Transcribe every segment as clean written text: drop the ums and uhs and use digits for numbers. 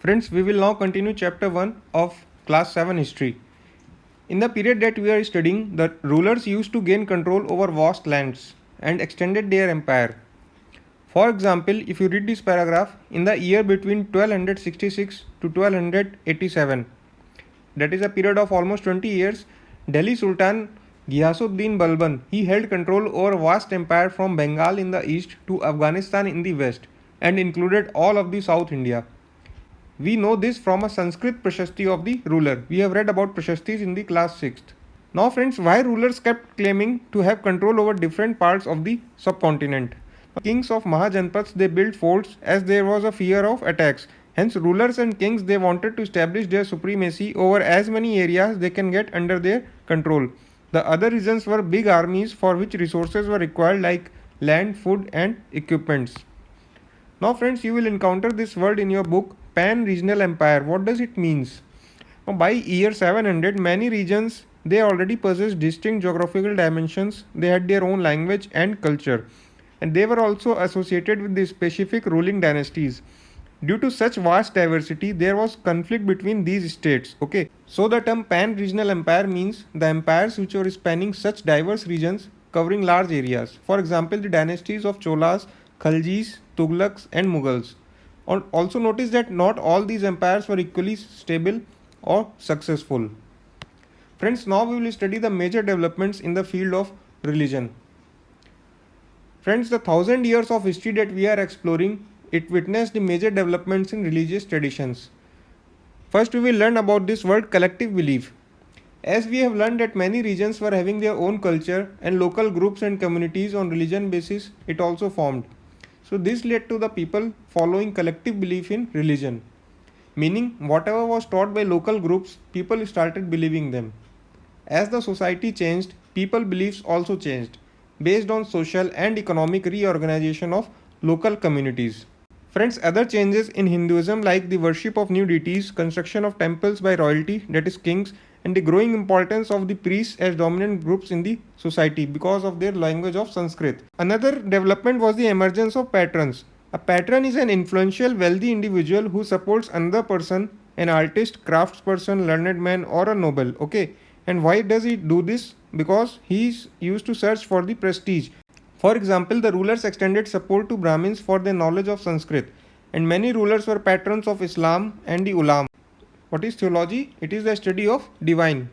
Friends, we will now continue chapter 1 of class 7 history. In the period that we are studying, the rulers used to gain control over vast lands and extended their empire. For example, if you read this paragraph, in the year between 1266 to 1287, that is a period of almost 20 years, Delhi Sultan Ghiyasuddin Balban, he held control over a vast empire from Bengal in the east to Afghanistan in the west and included all of the South India. We know this from a Sanskrit Prashasti of the ruler. We have read about Prashastis in the class 6th. Now friends, why rulers kept claiming to have control over different parts of the subcontinent? Kings of Mahajanpads, they built forts as there was a fear of attacks. Hence rulers and kings, they wanted to establish their supremacy over as many areas they can get under their control. The other reasons were big armies for which resources were required like land, food and equipments. Now friends, you will encounter this word in your book, pan-regional empire. What does it means? Now, by year 700, many regions, they already possessed distinct geographical dimensions. They had their own language and culture, and they were also associated with the specific ruling dynasties. Due to such vast diversity, there was conflict between these states. Okay, so the term pan-regional empire means the empires which were spanning such diverse regions covering large areas. For example, the dynasties of Cholas, Khaljis, Tughlaqs, and Mughals. Also notice that not all these empires were equally stable or successful. Friends, now we will study the major developments in the field of religion. Friends, the 1000 years of history that we are exploring, it witnessed the major developments in religious traditions. First, we will learn about this word collective belief. As we have learned that many regions were having their own culture and local groups and communities on religion basis, it also formed. So this led to the people following collective belief in religion. Meaning, whatever was taught by local groups, people started believing them. As the society changed, people beliefs also changed, based on social and economic reorganization of local communities. Friends, other changes in Hinduism like the worship of new deities, construction of temples by royalty, that is kings, and the growing importance of the priests as dominant groups in the society because of their language of Sanskrit. Another development was the emergence of patrons. A patron is an influential, wealthy individual who supports another person, an artist, craftsperson, learned man, or a noble. Okay, and why does he do this? Because he is used to search for the prestige. For example, the rulers extended support to Brahmins for their knowledge of Sanskrit, and many rulers were patrons of Islam and the Ulam. What is theology? It is the study of divine.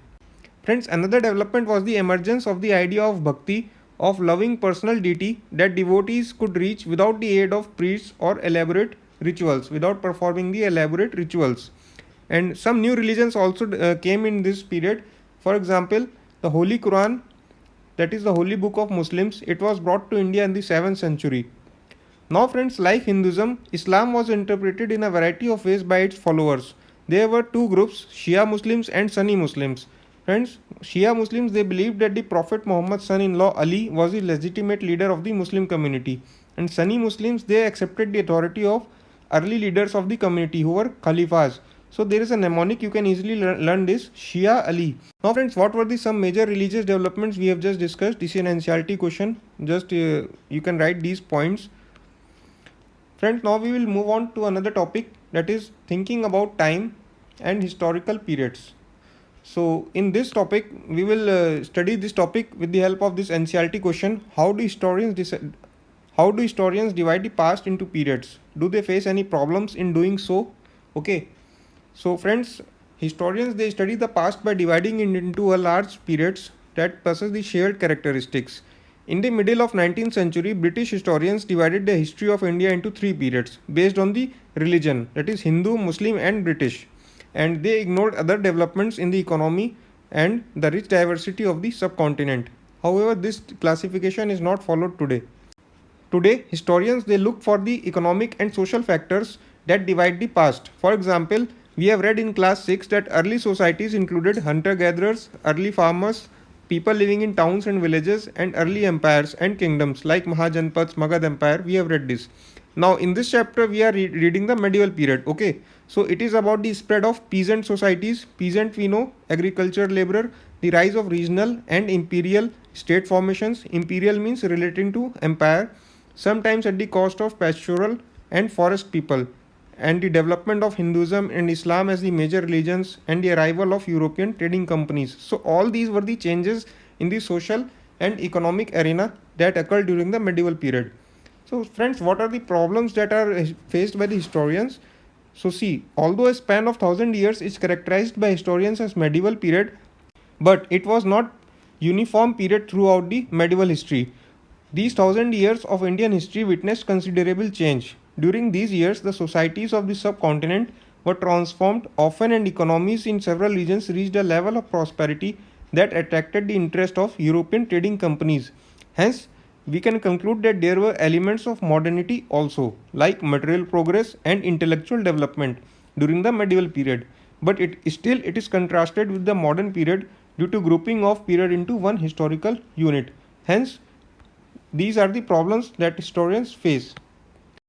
Friends, another development was the emergence of the idea of bhakti, of loving personal deity that devotees could reach without the aid of priests or elaborate rituals, without performing the elaborate rituals. And some new religions also came in this period. For example, the Holy Quran, that is the holy book of Muslims, it was brought to India in the 7th century. Now friends, like Hinduism, Islam was interpreted in a variety of ways by its followers. There were two groups, Shia Muslims and Sunni Muslims. Friends, Shia Muslims, they believed that the Prophet Muhammad's son-in-law Ali was the legitimate leader of the Muslim community. And Sunni Muslims, they accepted the authority of early leaders of the community who were Khalifas. So there is a mnemonic, you can easily learn this, Shia Ali. Now friends, what were the some major religious developments we have just discussed? This is an NCERT question. Just you can write these points. Friends, now we will move on to another topic, that is thinking about time and historical periods. So in this topic, we will study this topic with the help of this NCERT question. How do historians divide the past into periods? Do they face any problems in doing so? Okay. So friends, historians, they study the past by dividing it into a large periods that possess the shared characteristics. In the middle of 19th century, British historians divided the history of India into three periods based on the religion, that is Hindu, Muslim and British, and they ignored other developments in the economy and the rich diversity of the subcontinent. However, this classification is not followed today. Today, historians, they look for the economic and social factors that divide the past. For example, we have read in class 6 that early societies included hunter-gatherers, early farmers, people living in towns and villages, and early empires and kingdoms like Mahajanpads, Magad Empire. We have read this. Now in this chapter we are reading the medieval period. Okay, so it is about the spread of peasant societies. Peasant, we know, agriculture laborer, the rise of regional and imperial state formations. Imperial means relating to empire, sometimes at the cost of pastoral and forest people, and the development of Hinduism and Islam as the major religions, and the arrival of European trading companies. So, all these were the changes in the social and economic arena that occurred during the medieval period. So, friends, what are the problems that are faced by the historians? So, see, although a span of 1000 years is characterized by historians as medieval period, but it was not uniform period throughout the medieval history. These 1000 years of Indian history witnessed considerable change. During these years, the societies of the subcontinent were transformed often, and economies in several regions reached a level of prosperity that attracted the interest of European trading companies. Hence, we can conclude that there were elements of modernity also, like material progress and intellectual development during the medieval period. But it is contrasted with the modern period due to grouping of period into one historical unit. Hence, these are the problems that historians face.